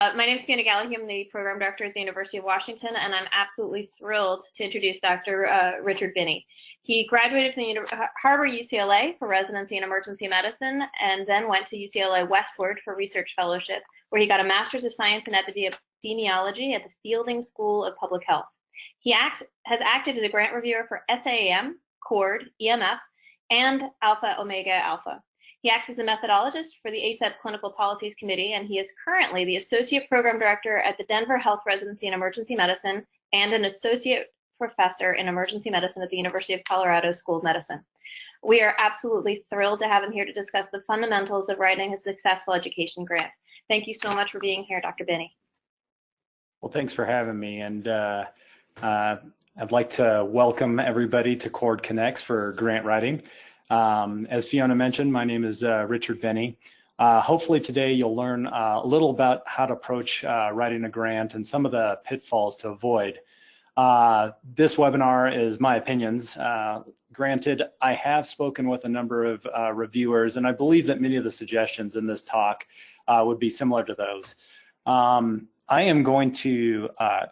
My name is Fiona Gallagher. I'm the program director at the University of Washington, and I'm absolutely thrilled to introduce Dr. Richard Binney. He graduated from the Harvard UCLA for residency in emergency medicine, and then went to UCLA Westward for research fellowship, where he got a Master's of Science in Epidemiology at the Fielding School of Public Health. He has acted as a grant reviewer for SAAM, CORD, EMF, and Alpha Omega Alpha. He acts as the methodologist for the ACEP Clinical Policies Committee, and he is currently the Associate Program Director at the Denver Health Residency in Emergency Medicine and an Associate Professor in Emergency Medicine at the University of Colorado School of Medicine. We are absolutely thrilled to have him here to discuss the fundamentals of writing a successful education grant. Thank you so much for being here, Dr. Binney. Well, thanks for having me, and I'd like to welcome everybody to Cord Connects for grant writing. As Fiona mentioned, my name is Richard Binney. Hopefully today you'll learn a little about how to approach writing a grant and some of the pitfalls to avoid. This webinar is my opinions. Granted, I have spoken with a number of reviewers, and I believe that many of the suggestions in this talk would be similar to those. I am going to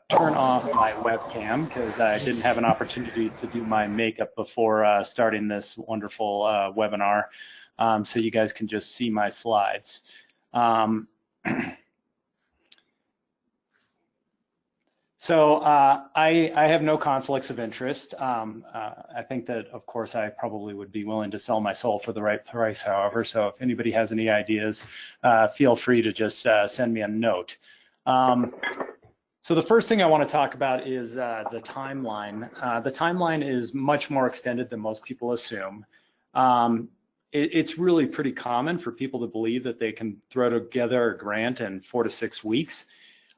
turn off my webcam because I didn't have an opportunity to do my makeup before starting this wonderful webinar, so you guys can just see my slides. So I have no conflicts of interest. I think that, of course, I probably would be willing to sell my soul for the right price, however, so if anybody has any ideas, feel free to just send me a note. So the first thing I want to talk about is the timeline. The timeline is much more extended than most people assume. It's really pretty common for people to believe that they can throw together a grant in 4 to 6 weeks.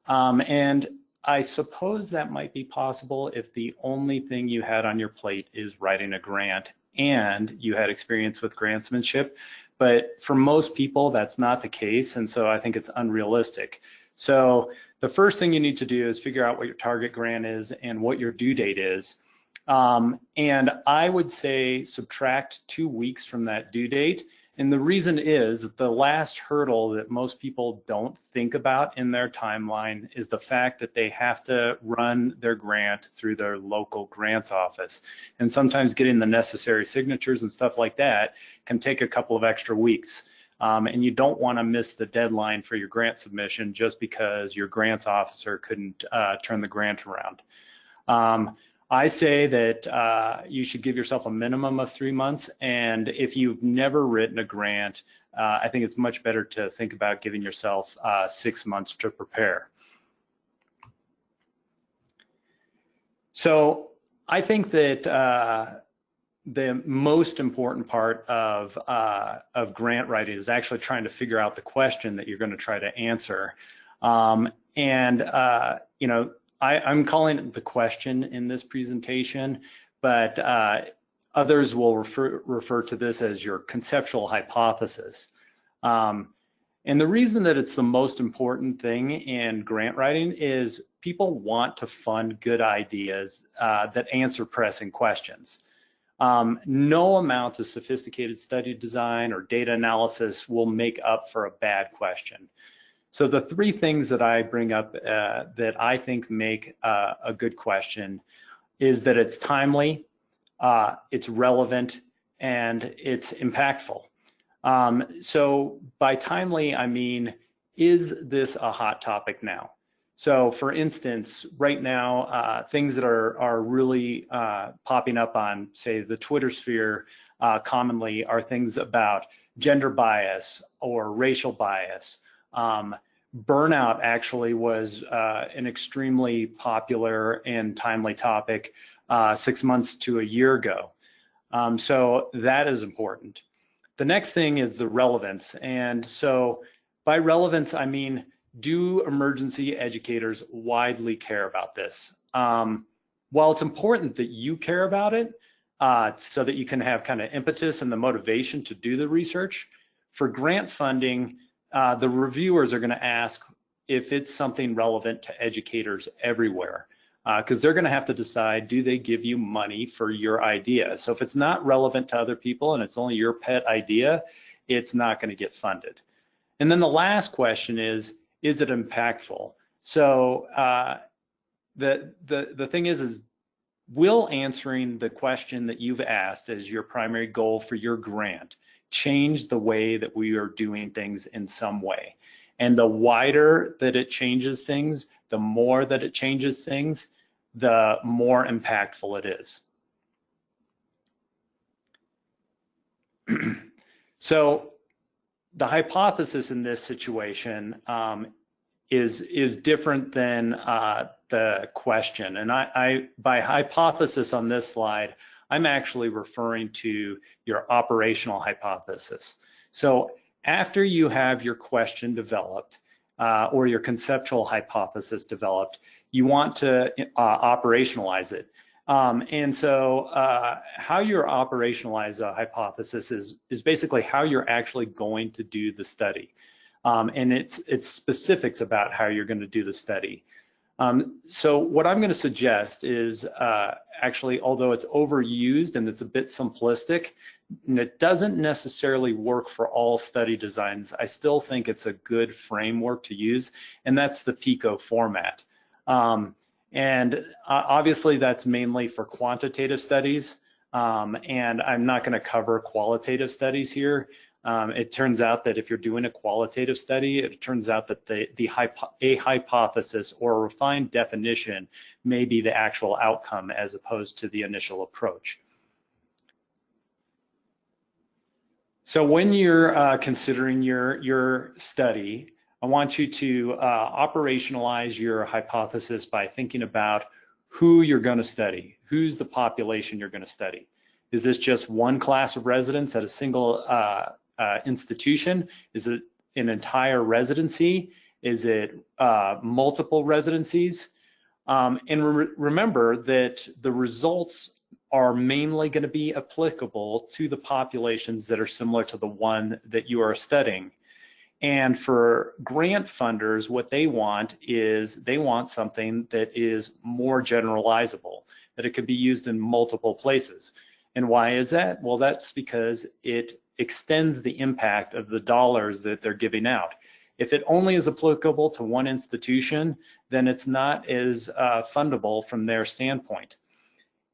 And I suppose that might be possible if the only thing you had on your plate is writing a grant and you had experience with grantsmanship. But for most people, that's not the case, and so I think it's unrealistic. So the first thing you need to do is figure out what your target grant is and what your due date is. And I would say subtract 2 weeks from that due date. And the reason is that the last hurdle that most people don't think about in their timeline is the fact that they have to run their grant through their local grants office. And sometimes getting the necessary signatures and stuff like that can take a couple of extra weeks. And you don't want to miss the deadline for your grant submission just because your grants officer couldn't turn the grant around. I say that you should give yourself a minimum of 3 months, and if you've never written a grant, I think it's much better to think about giving yourself 6 months to prepare. So I think that the most important part of grant writing is actually trying to figure out the question that you're going to try to answer. You know, I'm calling it the question in this presentation, but others will refer to this as your conceptual hypothesis. And the reason that it's the most important thing in grant writing is people want to fund good ideas that answer pressing questions. No amount of sophisticated study design or data analysis will make up for a bad question. So the 3 things that I bring up that I think make a good question is that it's timely, it's relevant, and it's impactful. So by timely, I mean, is this a hot topic now? So for instance, right now, things that are really popping up on, say, the Twitter sphere commonly are things about gender bias or racial bias. Burnout actually was an extremely popular and timely topic 6 months to a year ago. So that is important. The next thing is the relevance. And so by relevance, I mean, do emergency educators widely care about this? While it's important that you care about it, so that you can have kind of impetus and the motivation to do the research, for grant funding, the reviewers are going to ask if it's something relevant to educators everywhere, because they're going to have to decide, do they give you money for your idea? So if it's not relevant to other people and it's only your pet idea, it's not going to get funded. And then the last question is is it impactful? So the thing is will answering the question that you've asked as your primary goal for your grant change the way that we are doing things in some way? And the wider that it changes things, the more that it changes things, the more impactful it is. So the hypothesis in this situation is different than the question. And I by hypothesis on this slide, I'm actually referring to your operational hypothesis. So after you have your question developed or your conceptual hypothesis developed, you want to operationalize it. And so how you operationalize a hypothesis is basically how you're actually going to do the study. And it's specifics about how you're going to do the study. So what I'm going to suggest is actually, although it's overused and it's a bit simplistic, and it doesn't necessarily work for all study designs, I still think it's a good framework to use, and that's the PICO format. And obviously that's mainly for quantitative studies, and I'm not going to cover qualitative studies here. It turns out that if you're doing a qualitative study, it turns out that a hypothesis or a refined definition may be the actual outcome as opposed to the initial approach. So when you're considering your study, I want you to operationalize your hypothesis by thinking about who you're going to study. Who's the population you're going to study? Is this just one class of residents at a single institution? Is it an entire residency? Is it multiple residencies? And remember that the results are mainly going to be applicable to the populations that are similar to the one that you are studying. And for grant funders, what they want is they want something that is more generalizable, that it could be used in multiple places. And why is that? Well, that's because it extends the impact of the dollars that they're giving out. If it only is applicable to one institution, then it's not as fundable from their standpoint.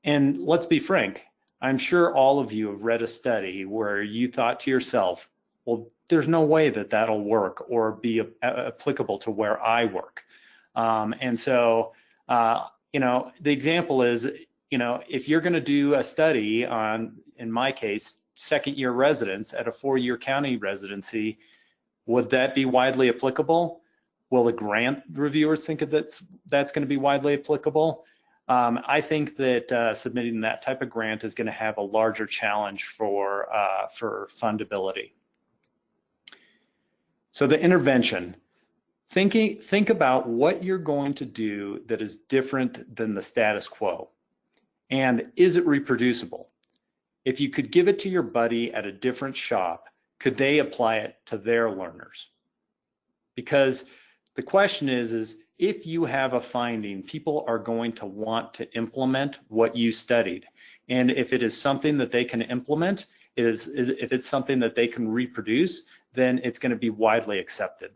And let's be frank, I'm sure all of you have read a study where you thought to yourself, well, there's no way that that'll work or be applicable to where I work. And so, you know, the example is, you know, if you're going to do a study on, in my case, second-year residents at a 4-year county residency, would that be widely applicable? Will the grant reviewers think that's going to be widely applicable? I think that submitting that type of grant is going to have a larger challenge for fundability. So the intervention, think about what you're going to do that is different than the status quo, and is it reproducible? If you could give it to your buddy at a different shop, could they apply it to their learners? Because the question is if you have a finding, people are going to want to implement what you studied. And if it is something that they can implement, if it's something that they can reproduce, then it's going to be widely accepted.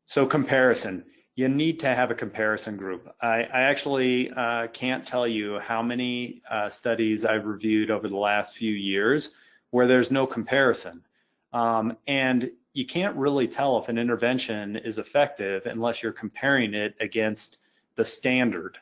So comparison. You need to have a comparison group. I actually can't tell you how many studies I've reviewed over the last few years where there's no comparison. And you can't really tell if an intervention is effective unless you're comparing it against the standard.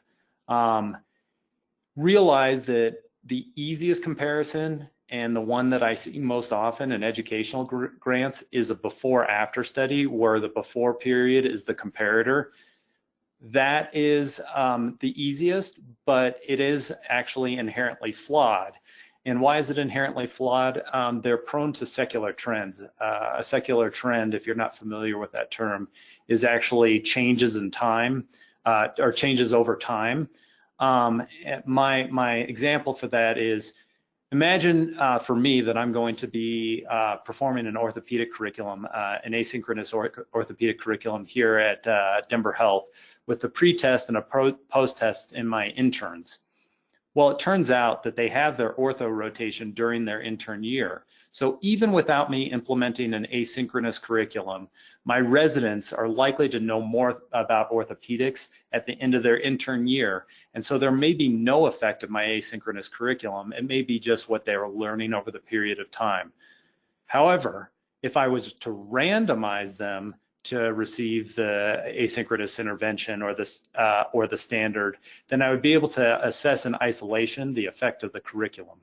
Realize that the easiest comparison and the one that I see most often in educational grants is a before-after study where the before period is the comparator. That is the easiest, but it is actually inherently flawed. And why is it inherently flawed? They're prone to secular trends. A secular trend, if you're not familiar with that term, is actually changes in time or changes over time. My example for that is, imagine for me that I'm going to be performing an orthopedic curriculum, an asynchronous orthopedic curriculum here at Denver Health with the pre-test and a post-test in my interns. Well, it turns out that they have their ortho rotation during their intern year. So even without me implementing an asynchronous curriculum, my residents are likely to know more about orthopedics at the end of their intern year. And so there may be no effect of my asynchronous curriculum. It may be just what they are learning over the period of time. However, if I was to randomize them to receive the asynchronous intervention or the standard, then I would be able to assess in isolation the effect of the curriculum.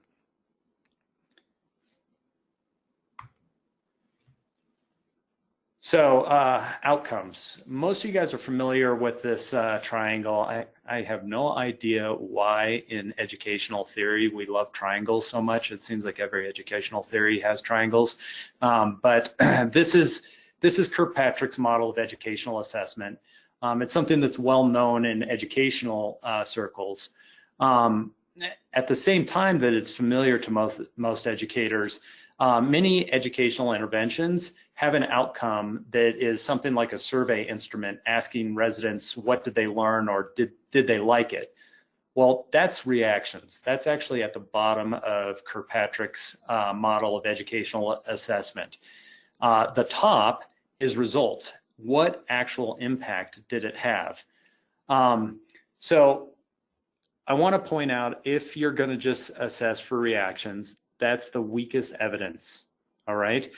So outcomes. Most of you guys are familiar with this triangle. I have no idea why in educational theory we love triangles so much. It seems like every educational theory has triangles. But this is Kirkpatrick's model of educational assessment. It's something that's well known in educational circles. At the same time that it's familiar to most educators, many educational interventions have an outcome that is something like a survey instrument asking residents what did they learn or did they like it. Well, that's reactions. That's actually at the bottom of Kirkpatrick's model of educational assessment. The top is results. What actual impact did it have? So I want to point out, if you're going to just assess for reactions, that's the weakest evidence, all right?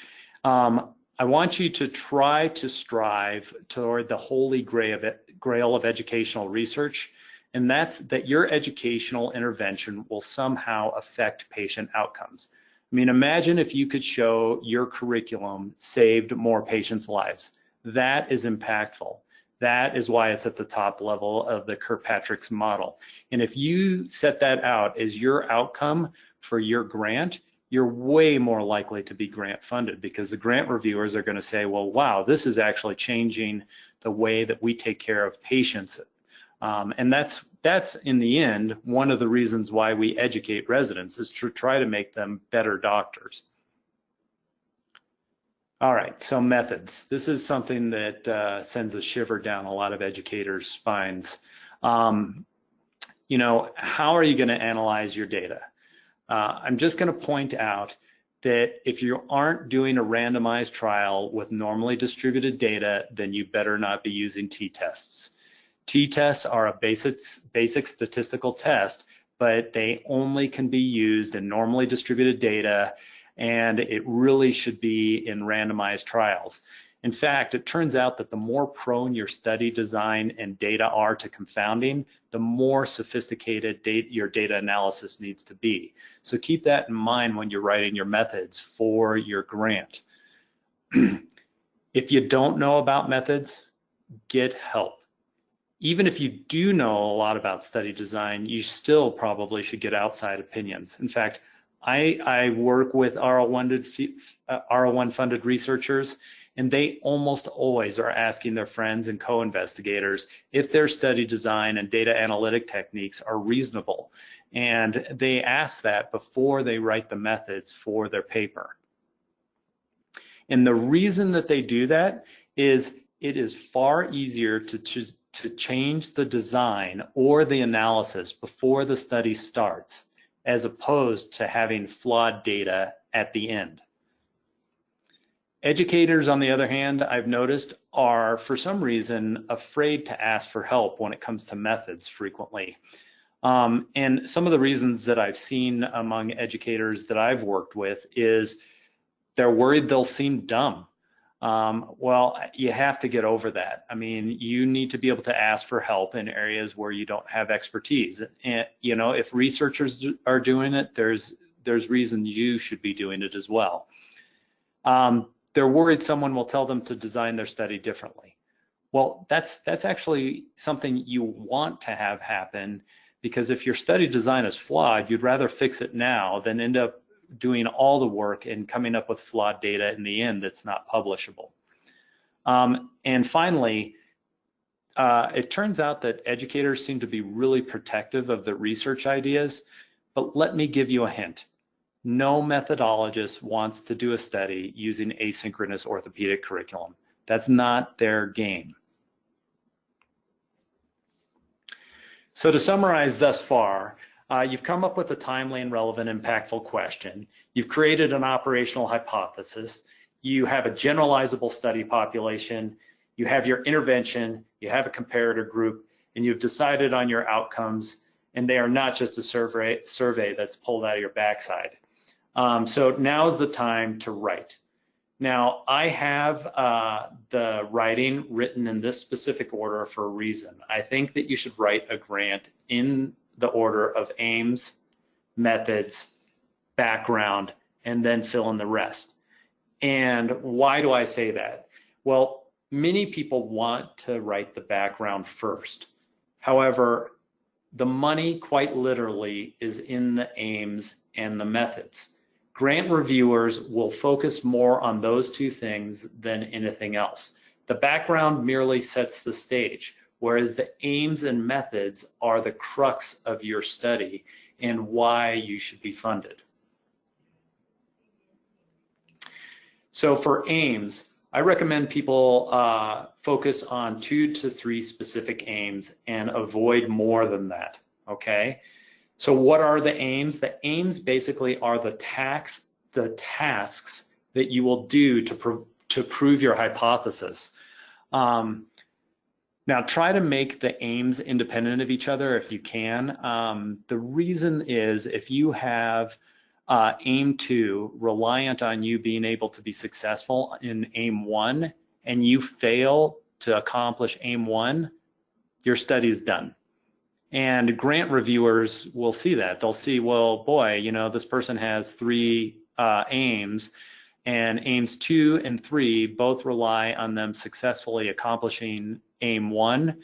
I want you to try to strive toward the holy grail of educational research, and that's that your educational intervention will somehow affect patient outcomes. I mean, imagine if you could show your curriculum saved more patients' lives. That is impactful. That is why it's at the top level of the Kirkpatrick's model. And if you set that out as your outcome for your grant, you're way more likely to be grant funded, because the grant reviewers are going to say, well, wow, this is actually changing the way that we take care of patients. And that's in the end one of the reasons why we educate residents, is to try to make them better doctors. All right, so methods. This is something that sends a shiver down a lot of educators' spines. You know, how are you going to analyze your data? I'm just going to point out that if you aren't doing a randomized trial with normally distributed data, then you better not be using t-tests. T-tests are a basic statistical test, but they only can be used in normally distributed data, and it really should be in randomized trials. In fact, it turns out that the more prone your study design and data are to confounding, the more sophisticated your data analysis needs to be. So keep that in mind when you're writing your methods for your grant. If you don't know about methods, get help. Even if you do know a lot about study design, you still probably should get outside opinions. In fact, I work with R01 funded researchers, and they almost always are asking their friends and co-investigators if their study design and data analytic techniques are reasonable. And they ask that before they write the methods for their paper. And the reason that they do that is it is far easier to change the design or the analysis before the study starts, as opposed to having flawed data at the end. Educators, on the other hand, I've noticed, are for some reason afraid to ask for help when it comes to methods frequently. And some of the reasons that I've seen among educators that I've worked with is they're worried they'll seem dumb. Well, you have to get over that. I mean, you need to be able to ask for help in areas where you don't have expertise. And, you know, if researchers are doing it, there's reason you should be doing it as well. They're worried someone will tell them to design their study differently. Well, that's actually something you want to have happen, because if your study design is flawed, you'd rather fix it now than end up doing all the work and coming up with flawed data in the end that's not publishable. And finally, it turns out that educators seem to be really protective of the research ideas, but let me give you a hint. No methodologist wants to do a study using asynchronous orthopedic curriculum. That's not their game. So to summarize thus far, You've come up with a timely and relevant, impactful question. You've created an operational hypothesis. You have a generalizable study population. You have your intervention. You have a comparator group, and you've decided on your outcomes, and they are not just a survey that's pulled out of your backside. So now is the time to write. Now, I have the writing written in this specific order for a reason. I think that you should write a grant in the order of aims, methods, background, and then fill in the rest. And why do I say that? Well, many people want to write the background first. However, the money quite literally is in the aims and the methods. Grant reviewers will focus more on those two things than anything else. The background merely sets the stage, whereas the aims and methods are the crux of your study and why you should be funded. So for aims, I recommend people focus on 2 to 3 specific aims and avoid more than that, okay? So what are the aims? The aims basically are the tasks that you will do to prove your hypothesis. Now try to make the aims independent of each other if you can. The reason is if you have aim 2 reliant on you being able to be successful in aim 1 and you fail to accomplish aim 1, your study is done. And grant reviewers will see that. They'll see, well, boy, you know, this person has 3 aims, and aims 2 and 3 both rely on them successfully accomplishing aim 1.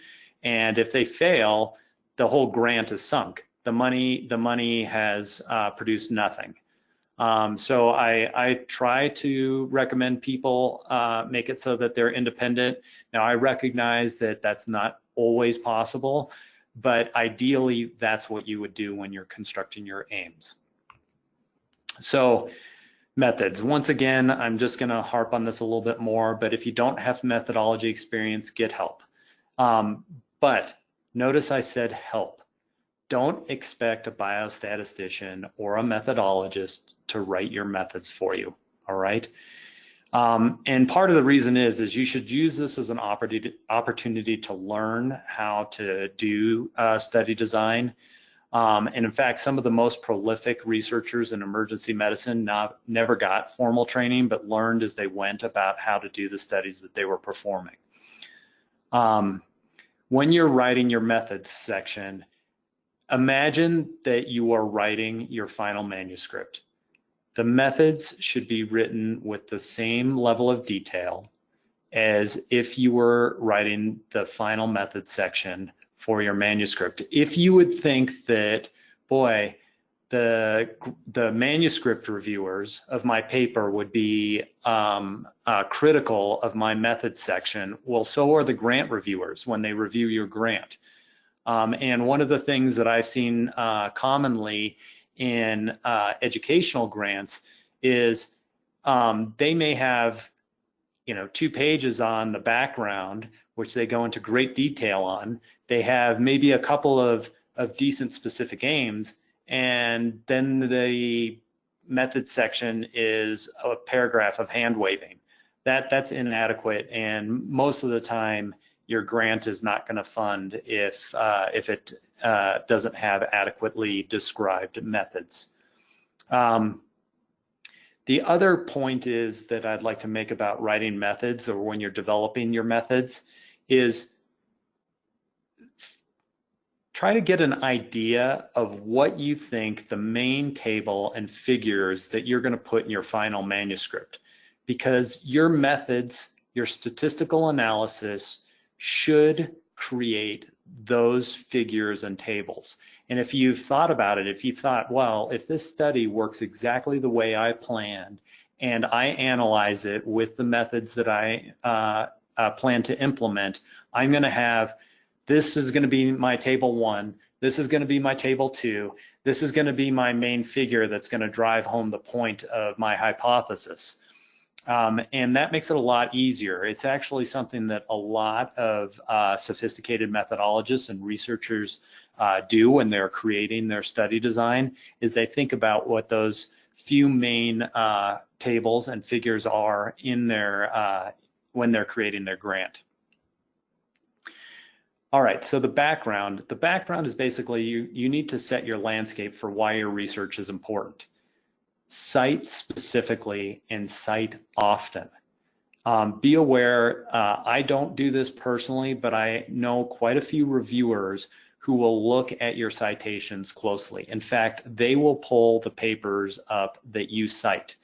And if they fail, the whole grant is sunk. The money has produced nothing. So I try to recommend people make it so that they're independent. Now I recognize that that's not always possible, but ideally that's what you would do when you're constructing your aims. So methods, once again, I'm just gonna harp on this a little bit more, but if you don't have methodology experience, get help. But notice I said help. Don't expect a biostatistician or a methodologist to write your methods for you, all right? And part of the reason is you should use this as an opportunity to learn how to do study design. And in fact, some of the most prolific researchers in emergency medicine never got formal training, but learned as they went about how to do the studies that they were performing. When you're writing your methods section, imagine that you are writing your final manuscript. The methods should be written with the same level of detail as if you were writing the final method section for your manuscript. If you would think that, boy, the manuscript reviewers of my paper would be critical of my method section, well, so are the grant reviewers when they review your grant. And one of the things that I've seen commonly in educational grants is they may have, 2 pages on the background, which they go into great detail on. They have maybe a couple of decent specific aims, and then the method section is a paragraph of hand waving. That's inadequate, and most of the time your grant is not going to fund if it doesn't have adequately described methods. The other point is that I'd like to make about writing methods, or when you're developing your methods, is try to get an idea of what you think the main table and figures that you're going to put in your final manuscript, because your methods, your statistical analysis should create those figures and tables. And if you've thought about it, if you thought, well, if this study works exactly the way I planned, and I analyze it with the methods that I plan to implement, I'm going to have, this is going to be my table 1, this is going to be my table 2, this is going to be my main figure that's going to drive home the point of my hypothesis. And that makes it a lot easier. It's actually something that a lot of sophisticated methodologists and researchers do when they're creating their study design is they think about what those few main tables and figures are in their when they're creating their grant. All right, so the background is basically you need to set your landscape for why your research is important. Cite specifically and cite often. Be aware, I don't do this personally, but I know quite a few reviewers who will look at your citations closely. In fact, they will pull the papers up that you cite.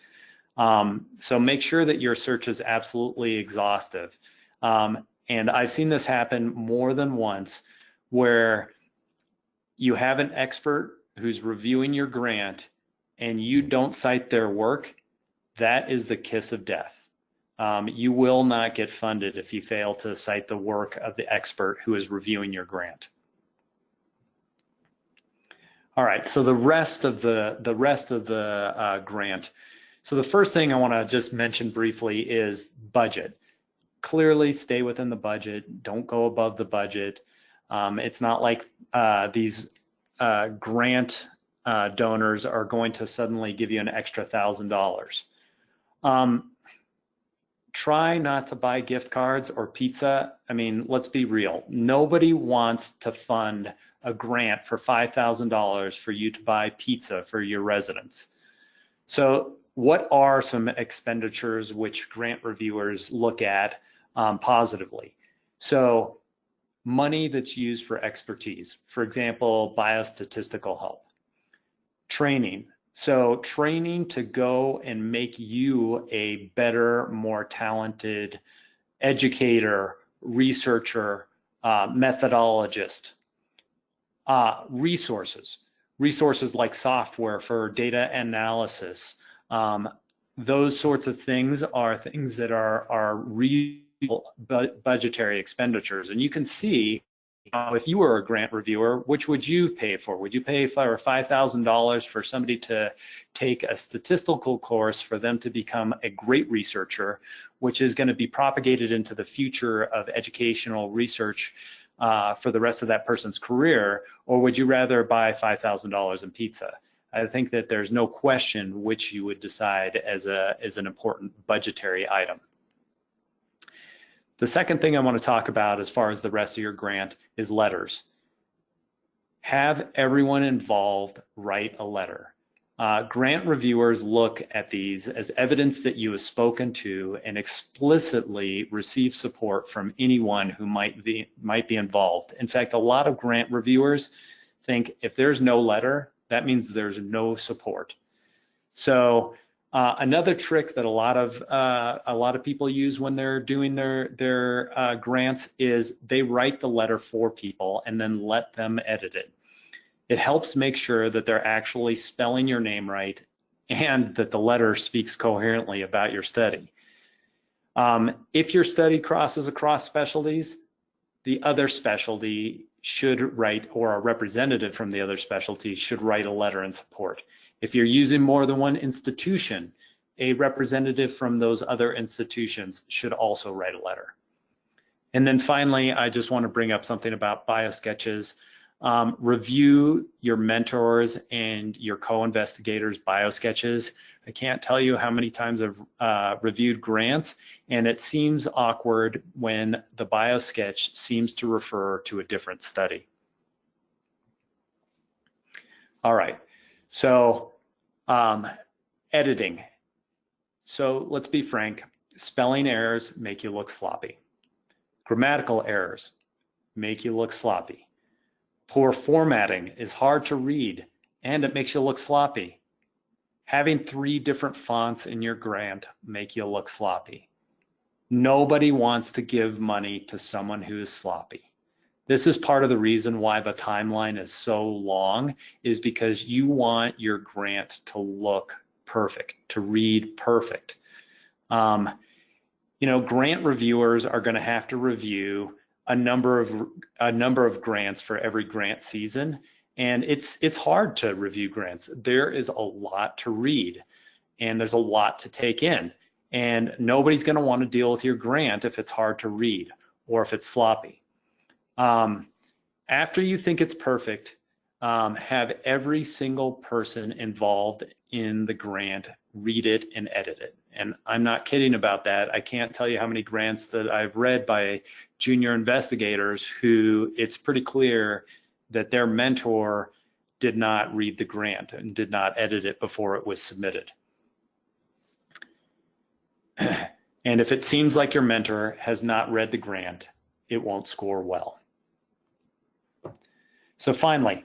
So make sure that your search is absolutely exhaustive. And I've seen this happen more than once where you have an expert who's reviewing your grant and you don't cite their work. That is the kiss of death. You will not get funded if you fail to cite the work of the expert who is reviewing your grant. All right, so the rest of the grant. So the first thing I want to just mention briefly is budget. Clearly stay within the budget. Don't go above the budget. It's not like these grant donors are going to suddenly give you an extra $1,000. Try not to buy gift cards or pizza. I mean, let's be real. Nobody wants to fund a grant for $5,000 for you to buy pizza for your residents. So what are some expenditures which grant reviewers look at positively? So money that's used for expertise, for example, biostatistical help. Training. So training to go and make you a better, more talented educator, researcher, methodologist. Resources like software for data analysis. Those sorts of things are things that are real budgetary expenditures. And you can see if you were a grant reviewer, which would you pay for? Would you pay for $5,000 for somebody to take a statistical course for them to become a great researcher, which is going to be propagated into the future of educational research for the rest of that person's career? Or would you rather buy $5,000 in pizza? I think that there's no question which you would decide as an important budgetary item. The second thing I want to talk about as far as the rest of your grant is letters. Have everyone involved write a letter. Grant reviewers look at these as evidence that you have spoken to and explicitly receive support from anyone who might be involved. In fact, a lot of grant reviewers think if there's no letter, that means there's no support. So another trick that a lot of people use when they're doing their grants is they write the letter for people and then let them edit it. It helps make sure that they're actually spelling your name right and that the letter speaks coherently about your study. If your study crosses across specialties, the other specialty should write, or a representative from the other specialty should write a letter in support. If you're using more than one institution, a representative from those other institutions should also write a letter. And then finally, I just want to bring up something about biosketches. Review your mentors and your co-investigators' biosketches. I can't tell you how many times I've reviewed grants, and it seems awkward when the biosketch seems to refer to a different study. All right, so editing. So let's be frank, spelling errors make you look sloppy. Grammatical errors make you look sloppy. Poor formatting is hard to read and it makes you look sloppy. Having 3 different fonts in your grant make you look sloppy. Nobody wants to give money to someone who is sloppy. This is part of the reason why the timeline is so long, is because you want your grant to look perfect, to read perfect. You know, grant reviewers are going to have to review a number of grants for every grant season, and it's hard to review grants. There is a lot to read, and there's a lot to take in, and nobody's going to want to deal with your grant if it's hard to read or if it's sloppy. After you think it's perfect, have every single person involved in the grant read it and edit it. And I'm not kidding about that. I can't tell you how many grants that I've read by junior investigators who it's pretty clear that their mentor did not read the grant and did not edit it before it was submitted. And if it seems like your mentor has not read the grant, it won't score well. So finally,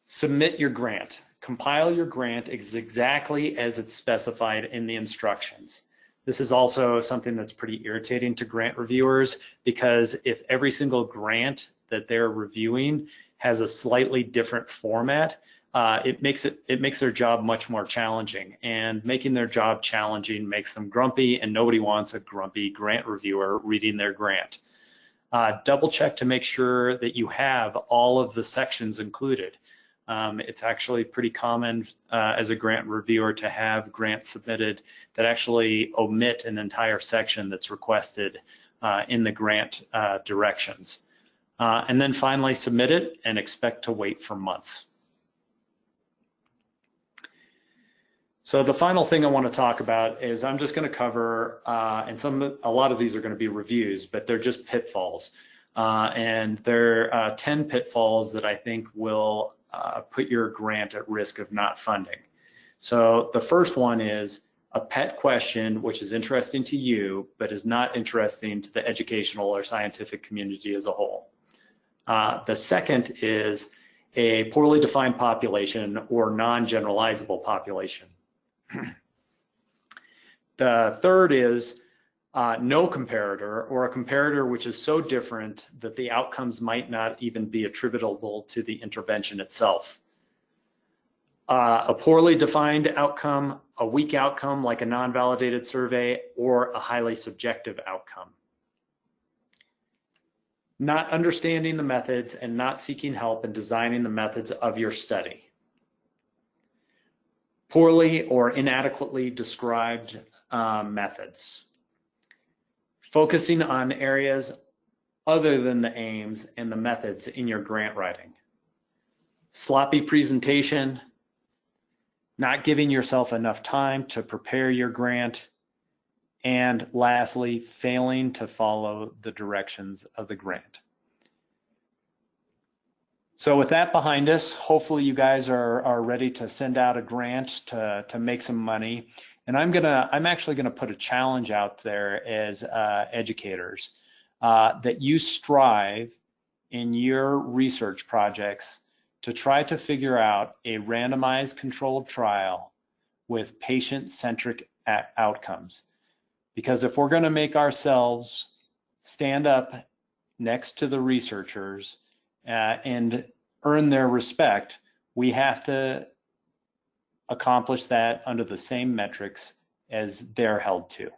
submit your grant. Compile your grant exactly as it's specified in the instructions. This is also something that's pretty irritating to grant reviewers, because if every single grant that they're reviewing has a slightly different format, it makes their job much more challenging, and making their job challenging makes them grumpy, and nobody wants a grumpy grant reviewer reading their grant. Double check to make sure that you have all of the sections included. It's actually pretty common as a grant reviewer to have grants submitted that actually omit an entire section that's requested in the grant directions. And then finally submit it and expect to wait for months. So the final thing I want to talk about is I'm just going to cover, and a lot of these are going to be reviews, but they're just pitfalls. And there are 10 pitfalls that I think will put your grant at risk of not funding. So the first one is a pet question, which is interesting to you, but is not interesting to the educational or scientific community as a whole. The second is a poorly defined population or non-generalizable population. The third is no comparator, or a comparator which is so different that the outcomes might not even be attributable to the intervention itself. A poorly defined outcome, a weak outcome like a non-validated survey, or a highly subjective outcome. Not understanding the methods and not seeking help in designing the methods of your study. Poorly or inadequately described methods. Focusing on areas other than the aims and the methods in your grant writing. Sloppy presentation, not giving yourself enough time to prepare your grant, and lastly, failing to follow the directions of the grant. So with that behind us, hopefully you guys are ready to send out a grant to make some money. And I'm actually gonna put a challenge out there as educators that you strive in your research projects to try to figure out a randomized controlled trial with patient-centric outcomes. Because if we're gonna make ourselves stand up next to the researchers and earn their respect, we have to accomplish that under the same metrics as they're held to.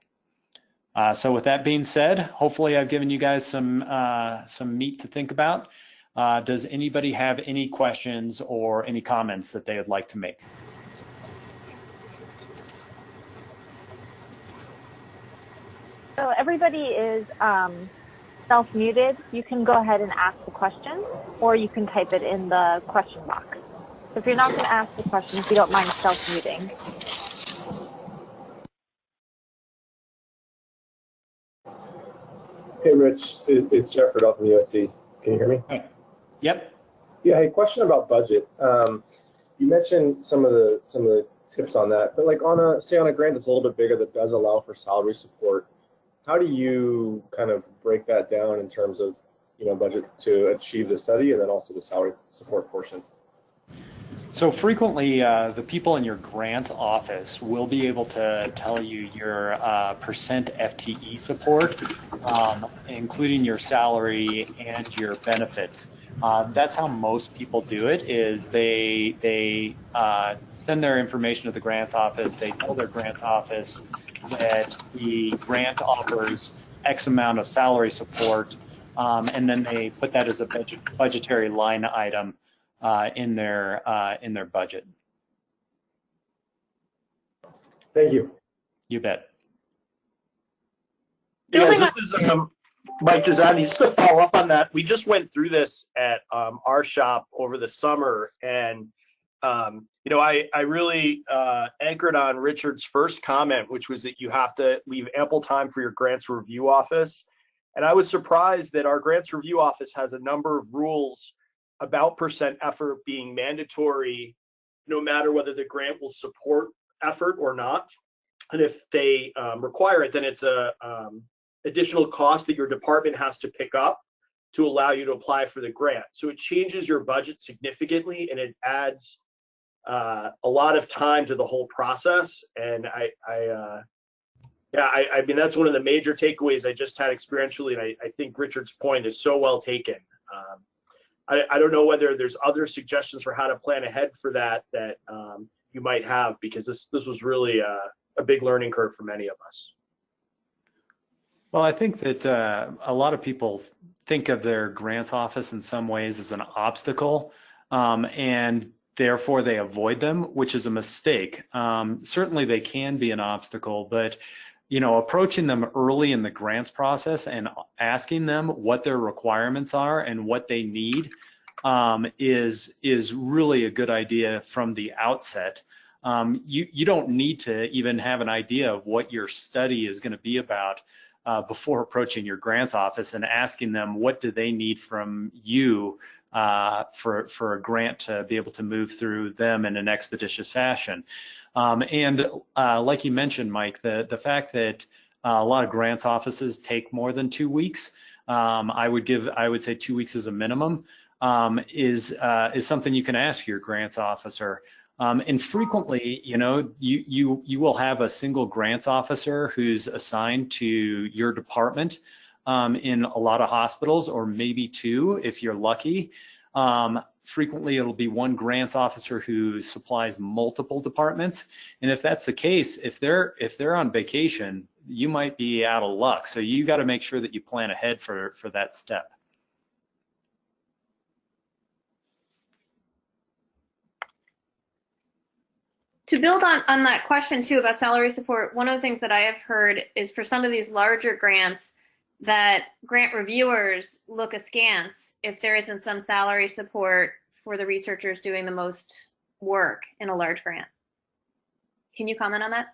So with that being said, hopefully I've given you guys some meat to think about. Does anybody have any questions or any comments that they would like to make? So everybody is self-muted. You can go ahead and ask the question, or you can type it in the question box. So if you're not going to ask the question, if you don't mind self-muting. Hey, Rich, it's Jeffrey Dahl from USC. Can you hear me? Hey. Yep. Yeah. Hey, question about budget. You mentioned some of the tips on that, but like say on a grant that's a little bit bigger that does allow for salary support, how do you kind of break that down in terms of budget to achieve the study and then also the salary support portion? So frequently, the people in your grant office will be able to tell you your percent FTE support, including your salary and your benefits. That's how most people do it, is they send their information to the grants office. They tell their grants office that the grant offers X amount of salary support, and then they put that as a budgetary line item in their budget. Thank you. You bet. Hey guys, this is Mike Gizzani, just to follow up on that, we just went through this at our shop over the summer, and you know, I really anchored on Richard's first comment, which was that you have to leave ample time for your grants review office. And I was surprised that our grants review office has a number of rules about percent effort being mandatory, no matter whether the grant will support effort or not. And if they require it, then it's a additional cost that your department has to pick up to allow you to apply for the grant. So it changes your budget significantly, and it adds a lot of time to the whole process. And I mean, that's one of the major takeaways I just had experientially, and I think Richard's point is so well taken. I don't know whether there's other suggestions for how to plan ahead for that you might have, because this was really a big learning curve for many of us. Well, I think that a lot of people think of their grants office in some ways as an obstacle, and therefore they avoid them, which is a mistake. Certainly they can be an obstacle, but you know, approaching them early in the grants process and asking them what their requirements are and what they need is really a good idea from the outset. You don't need to even have an idea of what your study is going to be about before approaching your grants office and asking them what do they need from you for a grant to be able to move through them in an expeditious fashion. And like you mentioned, Mike, the fact that a lot of grants offices take more than 2 weeks, I would say 2 weeks is a minimum, is something you can ask your grants officer. And frequently, you know, you will have a single grants officer who's assigned to your department in a lot of hospitals, or maybe two if you're lucky. Frequently, it'll be one grants officer who supplies multiple departments. And if that's the case, if they're on vacation, you might be out of luck. So you got to make sure that you plan ahead for that step. To build on that question too about salary support, one of the things that I have heard is for some of these larger grants that grant reviewers look askance if there isn't some salary support for the researchers doing the most work in a large grant. Can you comment on that?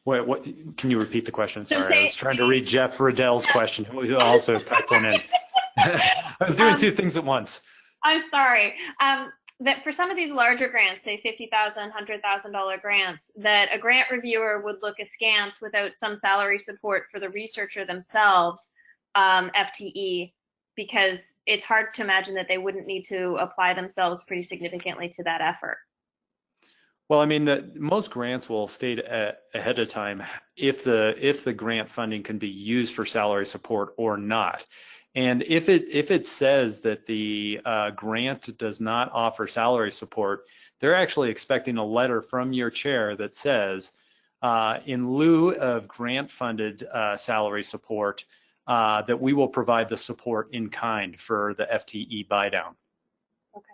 Wait, what? Can you repeat the question? So Sorry, I was trying to read Jeff Riddell's question, who also typed one in. I was doing two things at once. I'm sorry. That for some of these larger grants, say $50,000, $100,000 grants, that a grant reviewer would look askance without some salary support for the researcher themselves, FTE, because it's hard to imagine that they wouldn't need to apply themselves pretty significantly to that effort. Well, I mean, most grants will state ahead of time if the grant funding can be used for salary support or not. And if it says that the grant does not offer salary support, they're actually expecting a letter from your chair that says, in lieu of grant-funded salary support, that we will provide the support in kind for the FTE buy-down. Okay.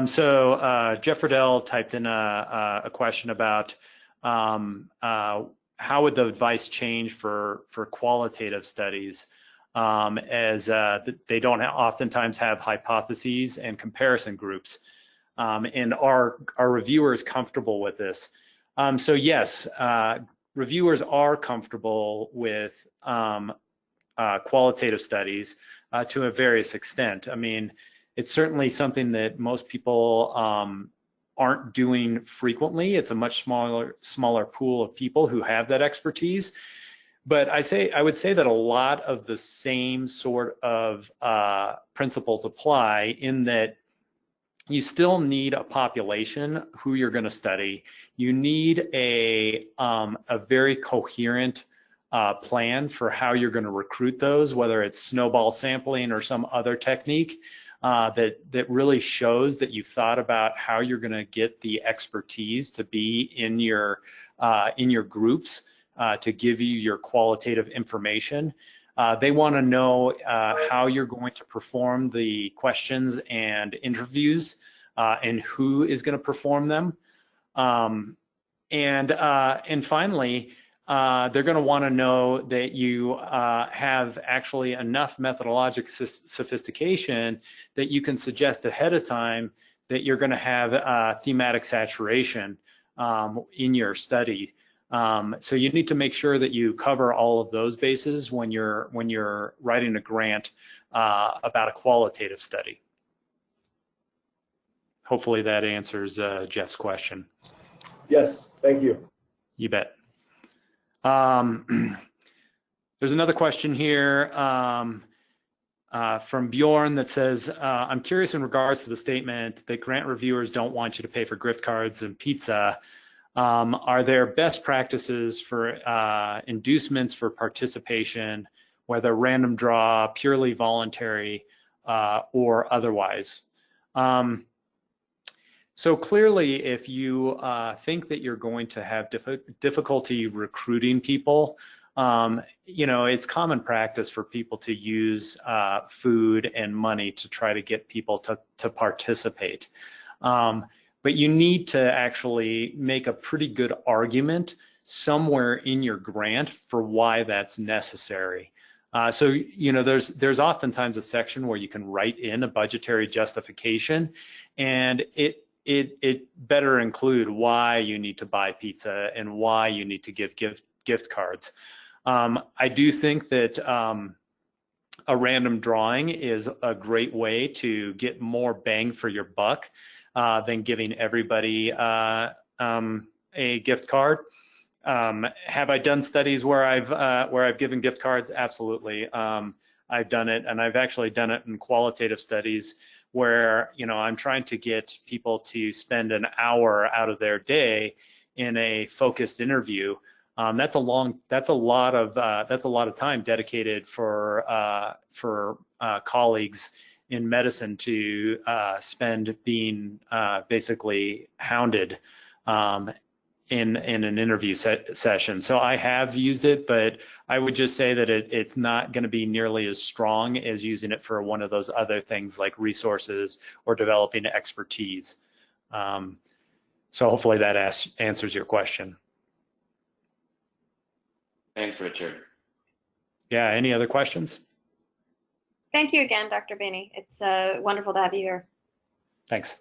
So Jeff Riddell typed in a question about how would the advice change for qualitative studies, as they don't oftentimes have hypotheses and comparison groups, and are reviewers comfortable with this? So yes, reviewers are comfortable with qualitative studies to a various extent. I mean, it's certainly something that most people aren't doing frequently. It's a much smaller pool of people who have that expertise. But I would say that a lot of the same sort of principles apply, in that you still need a population who you're going to study. You need a very coherent plan for how you're going to recruit those, whether it's snowball sampling or some other technique that really shows that you've thought about how you're going to get the expertise to be in your groups. To give you your qualitative information. They want to know how you're going to perform the questions and interviews, and who is going to perform them. And finally, they're going to want to know that you have actually enough methodologic sophistication that you can suggest ahead of time that you're going to have thematic saturation in your study. So you need to make sure that you cover all of those bases when you're writing a grant about a qualitative study. Hopefully that answers Jeff's question. Yes, thank you. You bet. There's another question here from Bjorn that says, I'm curious in regards to the statement that grant reviewers don't want you to pay for gift cards and pizza. Are there best practices for inducements for participation, whether random draw, purely voluntary, or otherwise? So clearly, if you think that you're going to have difficulty recruiting people, it's common practice for people to use food and money to try to get people to participate. But you need to actually make a pretty good argument somewhere in your grant for why that's necessary. So there's oftentimes a section where you can write in a budgetary justification, and it better include why you need to buy pizza and why you need to give gift cards. I do think that a random drawing is a great way to get more bang for your buck than giving everybody a gift card. Have I done studies where I've given gift cards? Absolutely. I've done it, and I've actually done it in qualitative studies where I'm trying to get people to spend an hour out of their day in a focused interview. That's a lot of time dedicated for colleagues in medicine to spend being basically hounded in an interview session. So I have used it, but I would just say that it's not going to be nearly as strong as using it for one of those other things like resources or developing expertise. So hopefully that answers your question. Thanks, Richard. Yeah, any other questions? Thank you again, Dr. Binney. It's wonderful to have you here. Thanks.